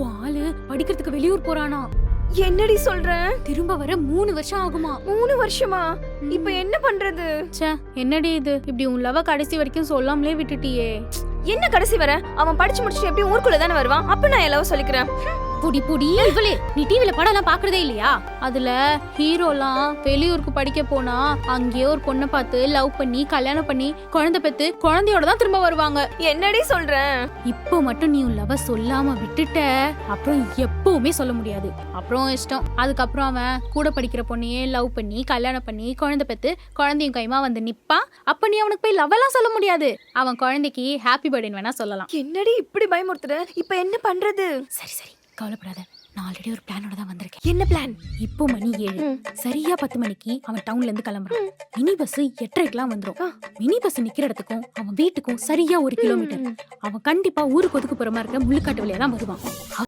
உன் ஆளு படிக்கிறதுக்கு வெளியூர் போறானா. என்னடி சொல்ற? திரும்ப வர 3 வருஷம் ஆகுமா. 3 வருஷமா? இப்ப என்ன பண்றது? ச்சே, என்னடி இது, இப்படி உன் லவ கடைசி வரைக்கும் சொல்லாமலே விட்டுட்டியே. என்ன கடைசி வர? அவன் படிச்சு முடிச்சுட்டு எப்படி ஊருக்குள்ள தானே வருவான். அப்ப நான் எல்லாம் சொல்லிக்கிறேன். புடி புடி இவளே, நீ டிவில படம் எல்லாம் பாக்குறதே இல்லையா? அதுல ஹீரோலாம் வெளியூருக்கு படிக்க போனா அங்கேயே ஒரு பொண்ணை பார்த்து லவ் பண்ணி கல்யாணம் பண்ணி குழந்தை பெத்து குழந்தையோட தான் திரும்ப வருவாங்க. என்னடி சொல்ற? இப்போ மட்டும் நீ உன் லவ சொல்லாம விட்டுட்ட, அப்புறம் எப்பவுமே சொல்ல முடியாது. அப்புறம் இஷ்டம். அதுக்கப்புறம் அவன் கூட படிக்கிற பொண்ணையே லவ் பண்ணி கல்யாணம் பண்ணி குழந்தை பெத்து குழந்தையும் கைமா வந்து நிப்பான். அப்ப நீ அவனுக்கு போய் லவ் எல்லாம் சொல்ல முடியாது. அவன் குழந்தைக்கு ஹாப்பி பர்த்டேன்னு வேணா சொல்லலாம். என்னடி இப்படி பயமுறுத்துற? இப்ப என்ன பண்றது? சரி சரி, கவலைப்படாத. நான் ஆல்ரெடி ஒரு பிளானோட தான் வந்திருக்கேன். என்ன பிளான்? இப்போ மணி 7. சரியா 10 மணிக்கு அவன் டவுன்ல இருந்து கிளம்புறான். மினி பஸ் 8:30க்குலாம் வந்துரும். மினி பஸ் நிக்கிற இடத்துக்கும் அவன் வீட்டுக்கும் சரியா 1 கிலோமீட்டர். அவன் கண்டிப்பா ஊருக்கு ஒதுக்கு போற மாதிரி இருக்க முள்ளுக்காட்டு வழியா தான் வருவான்.